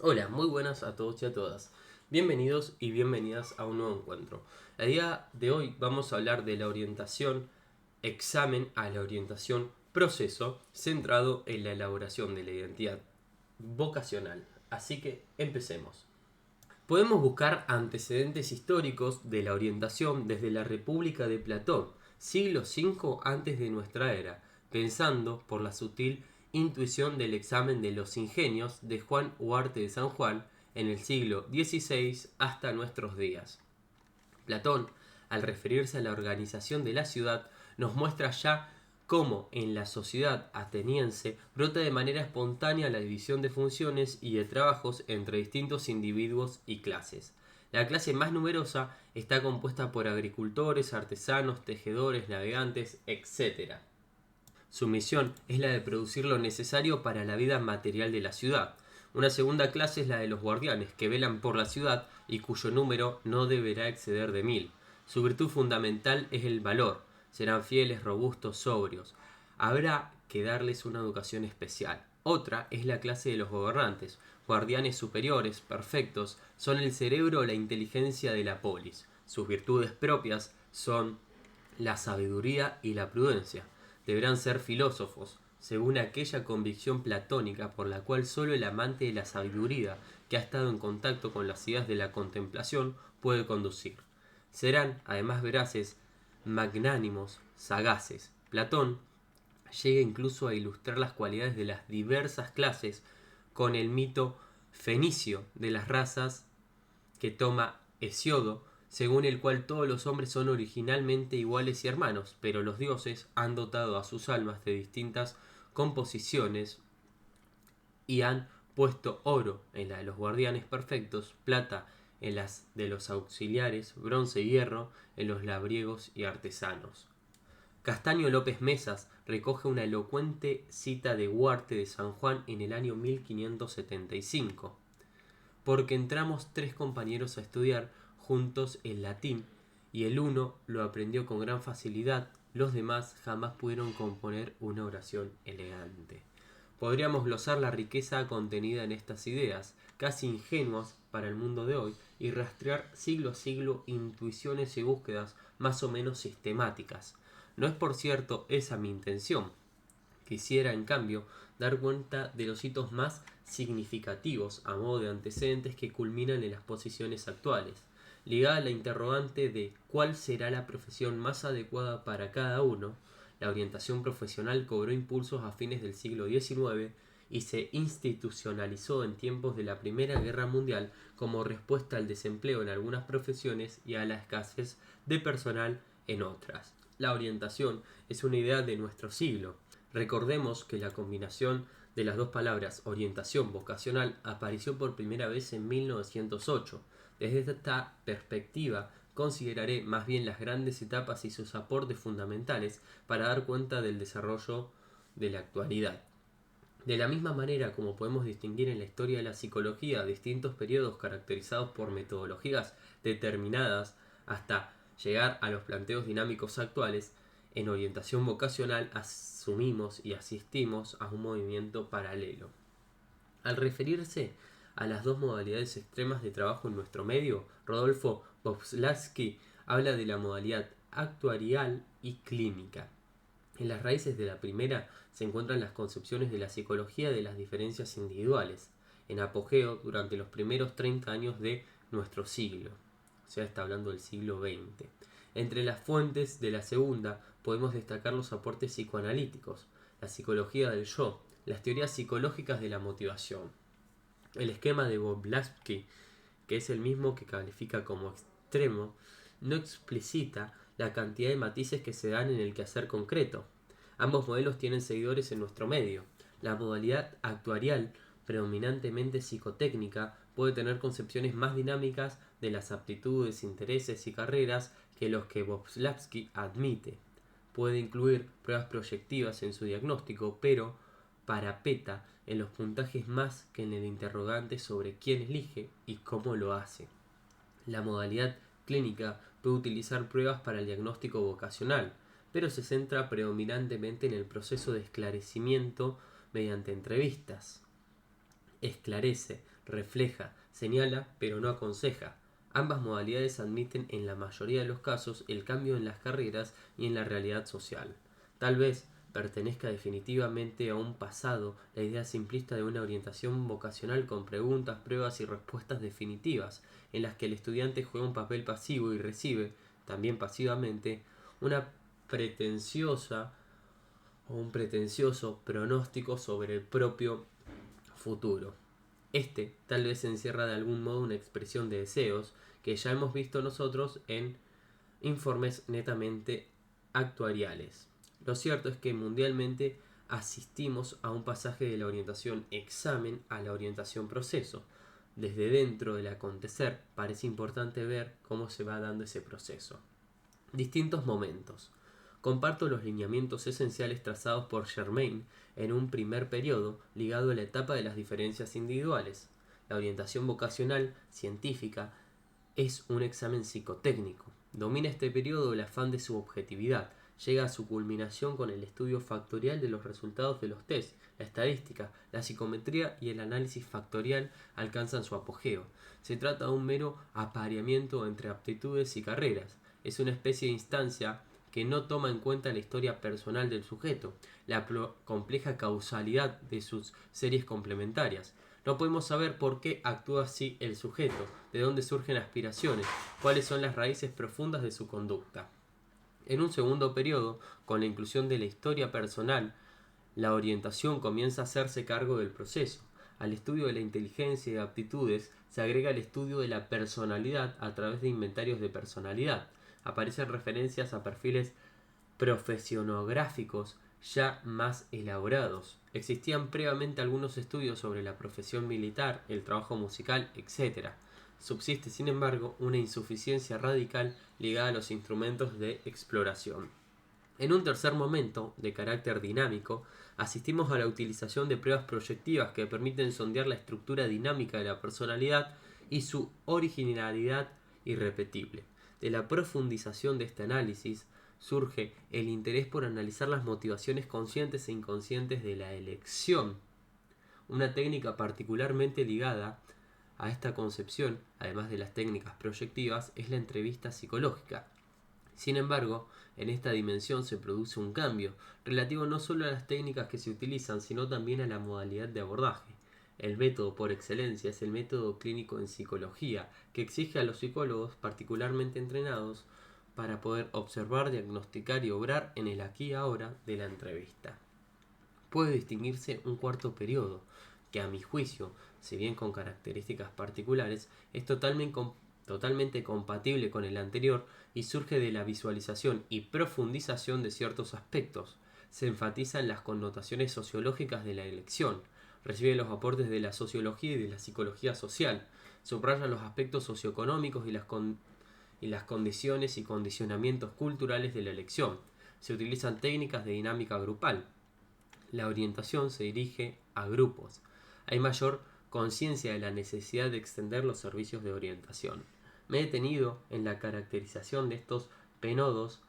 Hola, muy buenas a todos y a todas. Bienvenidos y bienvenidas a un nuevo encuentro. El día de hoy vamos a hablar de la orientación examen a la orientación proceso centrado en la elaboración de la identidad vocacional. Así que empecemos. Podemos buscar antecedentes históricos de la orientación desde la República de Platón, siglo V antes de nuestra era, pensando por la sutil intuición del examen de los ingenios de Juan Huarte de San Juan en el siglo XVI hasta nuestros días. Platón, al referirse a la organización de la ciudad, nos muestra ya cómo en la sociedad ateniense brota de manera espontánea la división de funciones y de trabajos entre distintos individuos y clases. La clase más numerosa está compuesta por agricultores, artesanos, tejedores, navegantes, etc. Su misión es la de producir lo necesario para la vida material de la ciudad. Una segunda clase es la de los guardianes, que velan por la ciudad y cuyo número no deberá exceder de 1000. Su virtud fundamental es el valor. Serán fieles, robustos, sobrios. Habrá que darles una educación especial. Otra es la clase de los gobernantes. Guardianes superiores, perfectos, son el cerebro o la inteligencia de la polis. Sus virtudes propias son la sabiduría y la prudencia. Deberán ser filósofos, según aquella convicción platónica por la cual sólo el amante de la sabiduría, que ha estado en contacto con las ideas de la contemplación, puede conducir. Serán, además veraces, magnánimos, sagaces. Platón llega incluso a ilustrar las cualidades de las diversas clases con el mito fenicio de las razas que toma Hesiodo, según el cual todos los hombres son originalmente iguales y hermanos, pero los dioses han dotado a sus almas de distintas composiciones y han puesto oro en la de los guardianes perfectos, plata en las de los auxiliares, bronce y hierro en los labriegos y artesanos. Castaño López Mesas recoge una elocuente cita de Huarte de San Juan en el año 1575, porque entramos tres compañeros a estudiar juntos el latín, y el uno lo aprendió con gran facilidad, los demás jamás pudieron componer una oración elegante. Podríamos glosar la riqueza contenida en estas ideas, casi ingenuas para el mundo de hoy, y rastrear siglo a siglo intuiciones y búsquedas más o menos sistemáticas. No es por cierto esa mi intención. Quisiera, en cambio, dar cuenta de los hitos más significativos a modo de antecedentes que culminan en las posiciones actuales, ligada a la interrogante de cuál será la profesión más adecuada para cada uno. La orientación profesional cobró impulsos a fines del siglo XIX y se institucionalizó en tiempos de la Primera Guerra Mundial como respuesta al desempleo en algunas profesiones y a la escasez de personal en otras. La orientación es una idea de nuestro siglo. Recordemos que la combinación de las dos palabras orientación vocacional apareció por primera vez en 1908. Desde esta perspectiva consideraré más bien las grandes etapas y sus aportes fundamentales para dar cuenta del desarrollo de la actualidad. De la misma manera como podemos distinguir en la historia de la psicología distintos periodos caracterizados por metodologías determinadas hasta llegar a los planteos dinámicos actuales, en orientación vocacional asumimos y asistimos a un movimiento paralelo. Al referirse a las dos modalidades extremas de trabajo en nuestro medio, Rodolfo Bobslavsky habla de la modalidad actuarial y clínica. En las raíces de la primera se encuentran las concepciones de la psicología de las diferencias individuales, en apogeo durante los primeros 30 años de nuestro siglo, o sea, está hablando del siglo XX. Entre las fuentes de la segunda podemos destacar los aportes psicoanalíticos, la psicología del yo, las teorías psicológicas de la motivación. El esquema de Boblavsky, que es el mismo que califica como extremo, no explicita la cantidad de matices que se dan en el quehacer concreto. Ambos modelos tienen seguidores en nuestro medio. La modalidad actuarial, predominantemente psicotécnica, puede tener concepciones más dinámicas de las aptitudes, intereses y carreras que los que Bobslavsky admite. Puede incluir pruebas proyectivas en su diagnóstico, pero parapeta en los puntajes más que en el interrogante sobre quién elige y cómo lo hace. La modalidad clínica puede utilizar pruebas para el diagnóstico vocacional, pero se centra predominantemente en el proceso de esclarecimiento mediante entrevistas. Esclarece, refleja, señala, pero no aconseja. Ambas modalidades admiten en la mayoría de los casos el cambio en las carreras y en la realidad social. Tal vez pertenezca definitivamente a un pasado la idea simplista de una orientación vocacional con preguntas, pruebas y respuestas definitivas, en las que el estudiante juega un papel pasivo y recibe, también pasivamente, una pretenciosa o un pretencioso pronóstico sobre el propio futuro. Este tal vez encierra de algún modo una expresión de deseos que ya hemos visto nosotros en informes netamente actuariales. Lo cierto es que mundialmente asistimos a un pasaje de la orientación examen a la orientación proceso. Desde dentro del acontecer parece importante ver cómo se va dando ese proceso. Distintos momentos. Comparto los lineamientos esenciales trazados por Germain en un primer periodo ligado a la etapa de las diferencias individuales. La orientación vocacional científica es un examen psicotécnico. Domina este periodo el afán de su objetividad. Llega a su culminación con el estudio factorial de los resultados de los test. La estadística, la psicometría y el análisis factorial alcanzan su apogeo. Se trata de un mero apareamiento entre aptitudes y carreras. Es una especie de instancia que no toma en cuenta la historia personal del sujeto, la compleja causalidad de sus series complementarias. No podemos saber por qué actúa así el sujeto, de dónde surgen aspiraciones, cuáles son las raíces profundas de su conducta. En un segundo periodo, con la inclusión de la historia personal, la orientación comienza a hacerse cargo del proceso. Al estudio de la inteligencia y aptitudes se agrega el estudio de la personalidad a través de inventarios de personalidad. Aparecen referencias a perfiles profesionográficos ya más elaborados. Existían previamente algunos estudios sobre la profesión militar, el trabajo musical, etc. Subsiste, sin embargo, una insuficiencia radical ligada a los instrumentos de exploración. En un tercer momento, de carácter dinámico, asistimos a la utilización de pruebas proyectivas que permiten sondear la estructura dinámica de la personalidad y su originalidad irrepetible. De la profundización de este análisis surge el interés por analizar las motivaciones conscientes e inconscientes de la elección. Una técnica particularmente ligada a esta concepción, además de las técnicas proyectivas, es la entrevista psicológica. Sin embargo, en esta dimensión se produce un cambio, relativo no solo a las técnicas que se utilizan, sino también a la modalidad de abordaje. El método por excelencia es el método clínico en psicología, que exige a los psicólogos particularmente entrenados para poder observar, diagnosticar y obrar en el aquí y ahora de la entrevista. Puede distinguirse un cuarto periodo, que a mi juicio, si bien con características particulares, es totalmente compatible con el anterior y surge de la visualización y profundización de ciertos aspectos. Se enfatizan las connotaciones sociológicas de la elección, recibe los aportes de la sociología y de la psicología social, subraya los aspectos socioeconómicos y las condiciones y condicionamientos culturales de la elección. Se utilizan técnicas de dinámica grupal. La orientación se dirige a grupos. Hay mayor conciencia de la necesidad de extender los servicios de orientación. Me he detenido en la caracterización de estos penodos,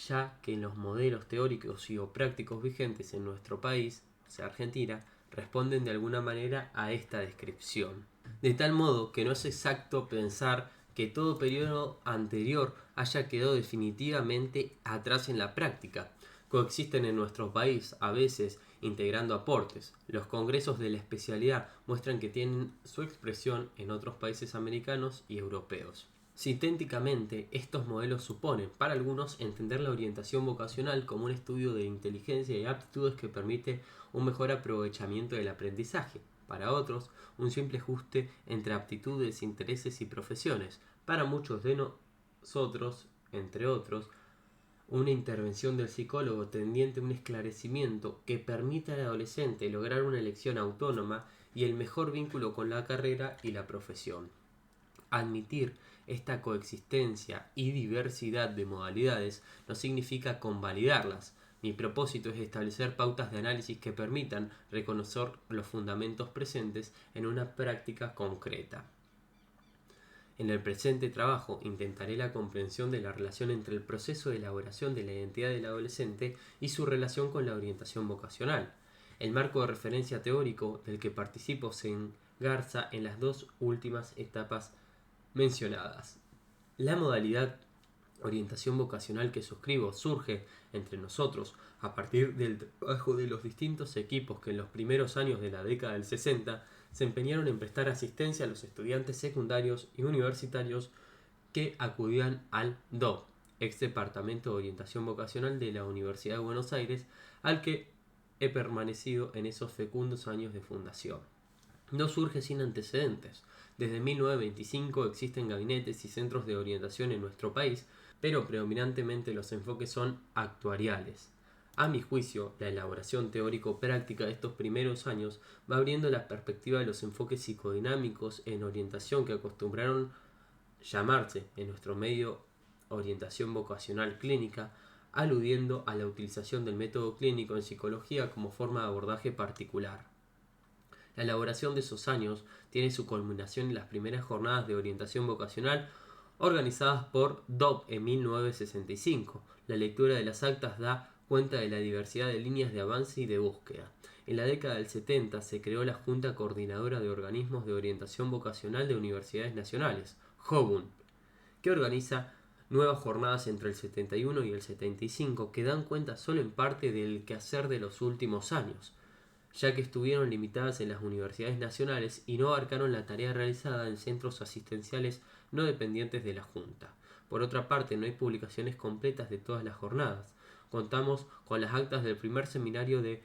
ya que los modelos teóricos y o prácticos vigentes en nuestro país, o sea Argentina, responden de alguna manera a esta descripción. De tal modo que no es exacto pensar que todo periodo anterior haya quedado definitivamente atrás en la práctica. Coexisten en nuestro país, a veces integrando aportes. Los congresos de la especialidad muestran que tienen su expresión en otros países americanos y europeos. Sintéticamente, estos modelos suponen, para algunos, entender la orientación vocacional como un estudio de inteligencia y aptitudes que permite un mejor aprovechamiento del aprendizaje. Para otros, un simple ajuste entre aptitudes, intereses y profesiones. Para muchos de nosotros, entre otros, una intervención del psicólogo tendiente a un esclarecimiento que permita al adolescente lograr una elección autónoma y el mejor vínculo con la carrera y la profesión. Admitir esta coexistencia y diversidad de modalidades no significa convalidarlas. Mi propósito es establecer pautas de análisis que permitan reconocer los fundamentos presentes en una práctica concreta. En el presente trabajo intentaré la comprensión de la relación entre el proceso de elaboración de la identidad del adolescente y su relación con la orientación vocacional. El marco de referencia teórico del que participo se Garza en las dos últimas etapas mencionadas. La modalidad orientación vocacional que suscribo surge entre nosotros a partir del trabajo de los distintos equipos que en los primeros años de la década del 60 se empeñaron en prestar asistencia a los estudiantes secundarios y universitarios que acudían al DOV, ex Departamento de Orientación Vocacional de la Universidad de Buenos Aires, al que he permanecido en esos fecundos años de fundación. No surge sin antecedentes. Desde 1925 existen gabinetes y centros de orientación en nuestro país, pero predominantemente los enfoques son actuariales. A mi juicio, la elaboración teórico-práctica de estos primeros años va abriendo la perspectiva de los enfoques psicodinámicos en orientación que acostumbraron llamarse en nuestro medio orientación vocacional clínica, aludiendo a la utilización del método clínico en psicología como forma de abordaje particular. La elaboración de esos años tiene su culminación en las primeras jornadas de orientación vocacional organizadas por DOV en 1965. La lectura de las actas da cuenta de la diversidad de líneas de avance y de búsqueda. En la década del 70 se creó la Junta Coordinadora de Organismos de Orientación Vocacional de Universidades Nacionales, JOVUN, que organiza nuevas jornadas entre el 71 y el 75 que dan cuenta solo en parte del quehacer de los últimos años, ya que estuvieron limitadas en las universidades nacionales y no abarcaron la tarea realizada en centros asistenciales no dependientes de la Junta. Por otra parte, no hay publicaciones completas de todas las jornadas. Contamos con las actas del primer seminario de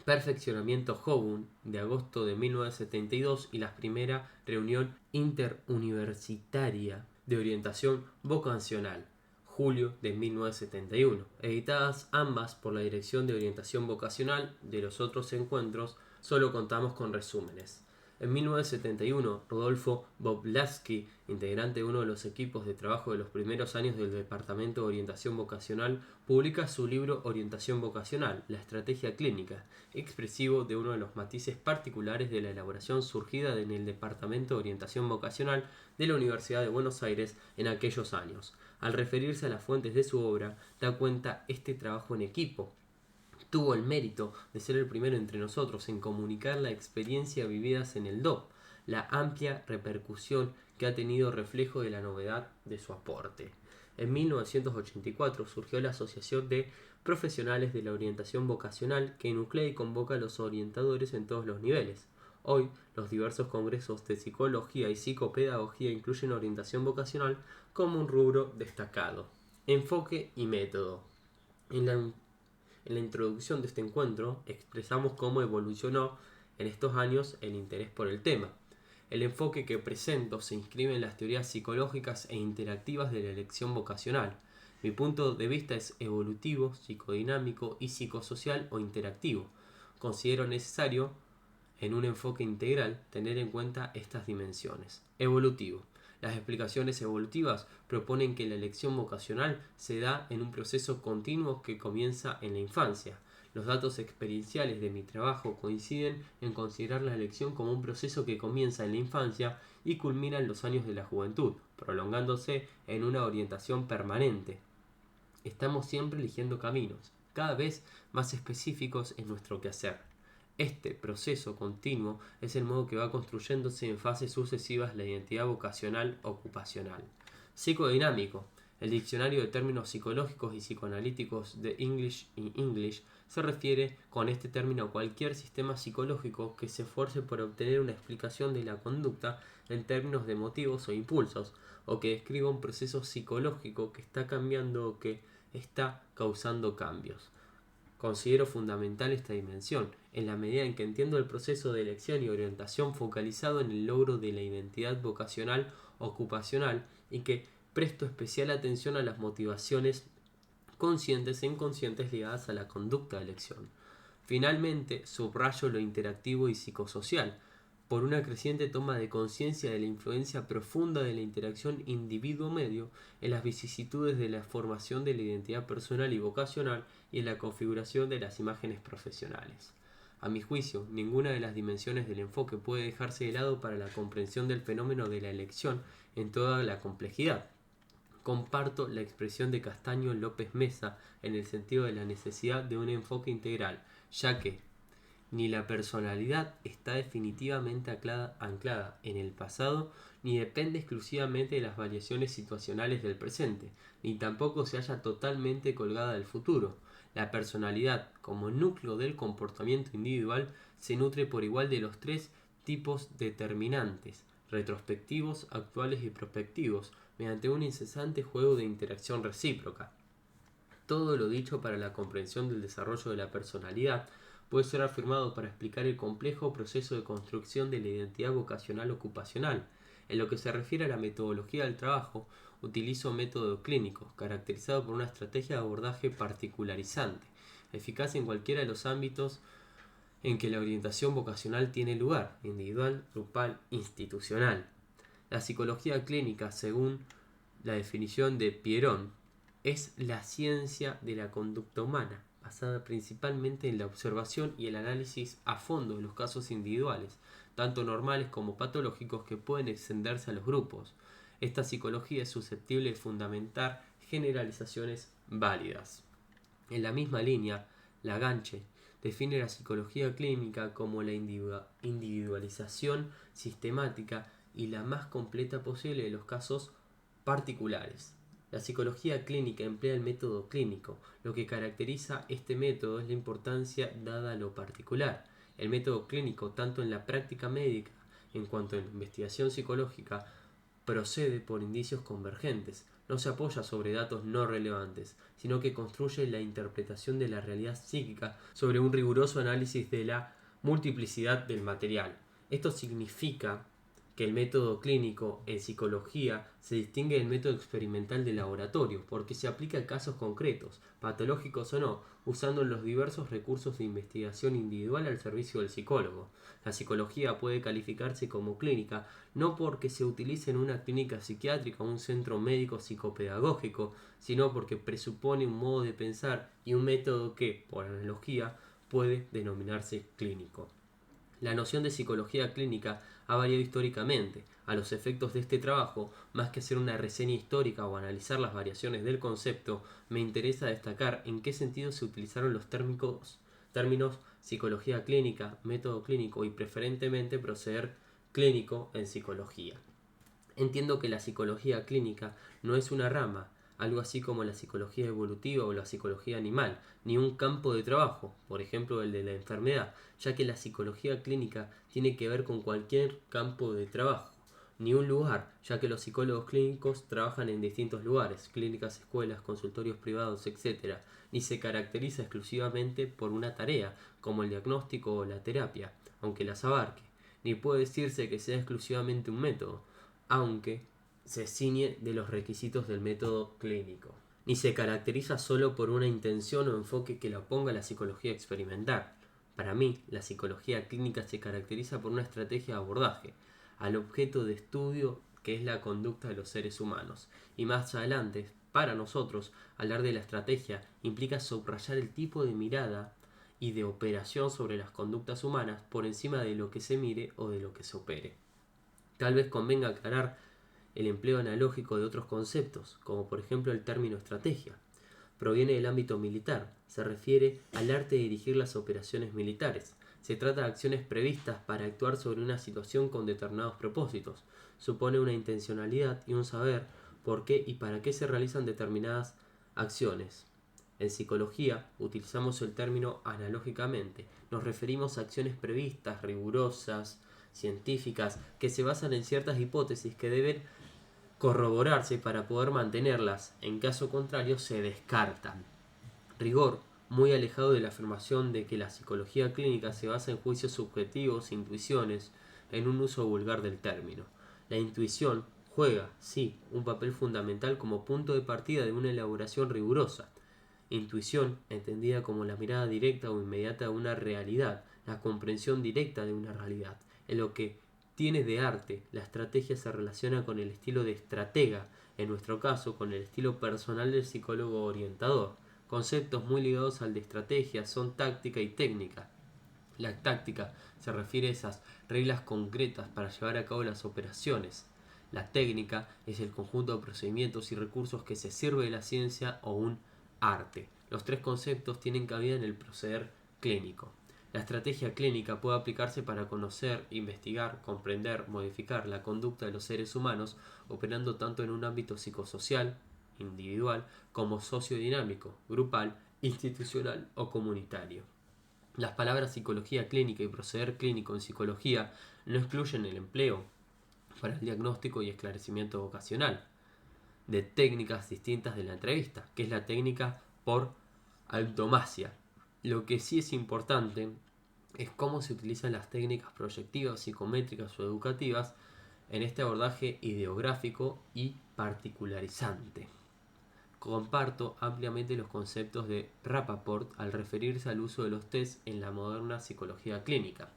perfeccionamiento JOVUN de agosto de 1972 y la primera reunión interuniversitaria de orientación vocacional, julio de 1971, editadas ambas por la Dirección de Orientación Vocacional. De los otros encuentros solo contamos con resúmenes. En 1971, Rodolfo Boblaski, integrante de uno de los equipos de trabajo de los primeros años del Departamento de Orientación Vocacional, publica su libro Orientación Vocacional, la estrategia clínica, expresivo de uno de los matices particulares de la elaboración surgida en el Departamento de Orientación Vocacional de la Universidad de Buenos Aires en aquellos años. Al referirse a las fuentes de su obra, da cuenta este trabajo en equipo. Tuvo el mérito de ser el primero entre nosotros en comunicar la experiencia vividas en el DOV, la amplia repercusión que ha tenido reflejo de la novedad de su aporte. En 1984 surgió la Asociación de Profesionales de la Orientación Vocacional, que nuclea y convoca a los orientadores en todos los niveles. Hoy, los diversos congresos de psicología y psicopedagogía incluyen orientación vocacional como un rubro destacado. Enfoque y método. En la introducción de este encuentro expresamos cómo evolucionó en estos años el interés por el tema. El enfoque que presento se inscribe en las teorías psicológicas e interactivas de la elección vocacional. Mi punto de vista es evolutivo, psicodinámico y psicosocial o interactivo. Considero necesario, en un enfoque integral, tener en cuenta estas dimensiones. Evolutivo. Las explicaciones evolutivas proponen que la elección vocacional se da en un proceso continuo que comienza en la infancia. Los datos experienciales de mi trabajo coinciden en considerar la elección como un proceso que comienza en la infancia y culmina en los años de la juventud, prolongándose en una orientación permanente. Estamos siempre eligiendo caminos, cada vez más específicos en nuestro quehacer. Este proceso continuo es el modo que va construyéndose en fases sucesivas la identidad vocacional ocupacional. Psicodinámico. El diccionario de términos psicológicos y psicoanalíticos de English in English se refiere con este término a cualquier sistema psicológico que se esfuerce por obtener una explicación de la conducta en términos de motivos o impulsos, o que describa un proceso psicológico que está cambiando o que está causando cambios. Considero fundamental esta dimensión, en la medida en que entiendo el proceso de elección y orientación focalizado en el logro de la identidad vocacional ocupacional y que presto especial atención a las motivaciones conscientes e inconscientes ligadas a la conducta de elección. Finalmente, subrayo lo interactivo y psicosocial, por una creciente toma de conciencia de la influencia profunda de la interacción individuo-medio en las vicisitudes de la formación de la identidad personal y vocacional y en la configuración de las imágenes profesionales. A mi juicio, ninguna de las dimensiones del enfoque puede dejarse de lado para la comprensión del fenómeno de la elección en toda la complejidad. Comparto la expresión de Castaño López Mesa en el sentido de la necesidad de un enfoque integral, ya que ni la personalidad está definitivamente anclada en el pasado, ni depende exclusivamente de las variaciones situacionales del presente, ni tampoco se halla totalmente colgada del futuro. La personalidad, como núcleo del comportamiento individual, se nutre por igual de los tres tipos determinantes, retrospectivos, actuales y prospectivos, mediante un incesante juego de interacción recíproca. Todo lo dicho para la comprensión del desarrollo de la personalidad puede ser afirmado para explicar el complejo proceso de construcción de la identidad vocacional ocupacional. En lo que se refiere a la metodología del trabajo, utilizo un método clínico, caracterizado por una estrategia de abordaje particularizante, eficaz en cualquiera de los ámbitos en que la orientación vocacional tiene lugar, individual, grupal, institucional. La psicología clínica, según la definición de Pierón, es la ciencia de la conducta humana, basada principalmente en la observación y el análisis a fondo de los casos individuales, tanto normales como patológicos, que pueden extenderse a los grupos. Esta psicología es susceptible de fundamentar generalizaciones válidas. En la misma línea, Lagrange define la psicología clínica como la individualización sistemática y la más completa posible de los casos particulares. La psicología clínica emplea el método clínico. Lo que caracteriza este método es la importancia dada a lo particular. El método clínico, tanto en la práctica médica en cuanto en la investigación psicológica, procede por indicios convergentes. No se apoya sobre datos no relevantes, sino que construye la interpretación de la realidad psíquica sobre un riguroso análisis de la multiplicidad del material. Esto significa que el método clínico en psicología se distingue del método experimental de laboratorio, porque se aplica a casos concretos, patológicos o no, usando los diversos recursos de investigación individual al servicio del psicólogo. La psicología puede calificarse como clínica no porque se utilice en una clínica psiquiátrica o un centro médico psicopedagógico, sino porque presupone un modo de pensar y un método que, por analogía, puede denominarse clínico. La noción de psicología clínica ha variado históricamente. A los efectos de este trabajo, más que hacer una reseña histórica o analizar las variaciones del concepto, me interesa destacar en qué sentido se utilizaron los términos psicología clínica, método clínico y preferentemente proceder clínico en psicología. Entiendo que la psicología clínica no es una rama, algo así como la psicología evolutiva o la psicología animal, ni un campo de trabajo, por ejemplo el de la enfermedad, ya que la psicología clínica tiene que ver con cualquier campo de trabajo, ni un lugar, ya que los psicólogos clínicos trabajan en distintos lugares, clínicas, escuelas, consultorios privados, etc., ni se caracteriza exclusivamente por una tarea, como el diagnóstico o la terapia, aunque las abarque, ni puede decirse que sea exclusivamente un método, aunque se ciñe de los requisitos del método clínico, ni se caracteriza solo por una intención o enfoque que la oponga a la psicología experimental. Para mí, la psicología clínica se caracteriza por una estrategia de abordaje al objeto de estudio que es la conducta de los seres humanos. Y más adelante, para nosotros, hablar de la estrategia implica subrayar el tipo de mirada y de operación sobre las conductas humanas por encima de lo que se mire o de lo que se opere. Tal vez convenga aclarar el empleo analógico de otros conceptos, como por ejemplo el término estrategia. Proviene del ámbito militar, se refiere al arte de dirigir las operaciones militares. Se trata de acciones previstas para actuar sobre una situación con determinados propósitos. Supone una intencionalidad y un saber por qué y para qué se realizan determinadas acciones. En psicología utilizamos el término analógicamente. Nos referimos a acciones previstas, rigurosas, científicas, que se basan en ciertas hipótesis que deben corroborarse para poder mantenerlas, en caso contrario se descartan. Rigor, muy alejado de la afirmación de que la psicología clínica se basa en juicios subjetivos, intuiciones, en un uso vulgar del término. La intuición juega, sí, un papel fundamental como punto de partida de una elaboración rigurosa. Intuición, entendida como la mirada directa o inmediata de una realidad, la comprensión directa de una realidad. En lo que tiene de arte, la estrategia se relaciona con el estilo de estratega, en nuestro caso con el estilo personal del psicólogo orientador. Conceptos muy ligados al de estrategia son táctica y técnica. La táctica se refiere a esas reglas concretas para llevar a cabo las operaciones. La técnica es el conjunto de procedimientos y recursos que se sirve de la ciencia o un arte. Los tres conceptos tienen cabida en el proceder clínico. La estrategia clínica puede aplicarse para conocer, investigar, comprender, modificar la conducta de los seres humanos, operando tanto en un ámbito psicosocial, individual, como sociodinámico, grupal, institucional o comunitario. Las palabras psicología clínica y proceder clínico en psicología no excluyen el empleo para el diagnóstico y esclarecimiento vocacional de técnicas distintas de la entrevista, que es la técnica por automasia. Lo que sí es importante es cómo se utilizan las técnicas proyectivas, psicométricas o educativas en este abordaje ideográfico y particularizante. Comparto ampliamente los conceptos de Rappaport al referirse al uso de los test en la moderna psicología clínica.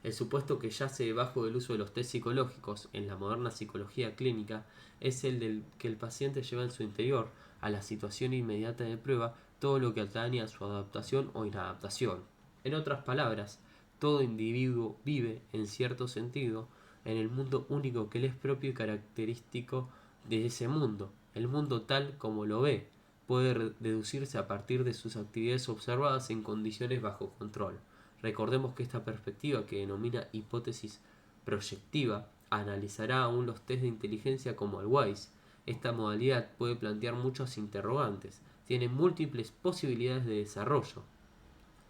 El supuesto que yace debajo del uso de los test psicológicos en la moderna psicología clínica es el del que el paciente lleva en su interior a la situación inmediata de prueba todo lo que atañe a su adaptación o inadaptación. En otras palabras, todo individuo vive, en cierto sentido, en el mundo único que le es propio y característico de ese mundo. El mundo tal como lo ve puede deducirse a partir de sus actividades observadas en condiciones bajo control. Recordemos que esta perspectiva, que denomina hipótesis proyectiva, analizará aún los test de inteligencia como el WISE. Esta modalidad puede plantear muchos interrogantes, tiene múltiples posibilidades de desarrollo.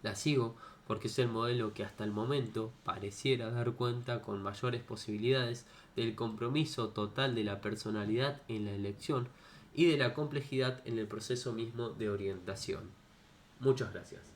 La sigo porque es el modelo que hasta el momento pareciera dar cuenta con mayores posibilidades del compromiso total de la personalidad en la elección y de la complejidad en el proceso mismo de orientación. Muchas gracias.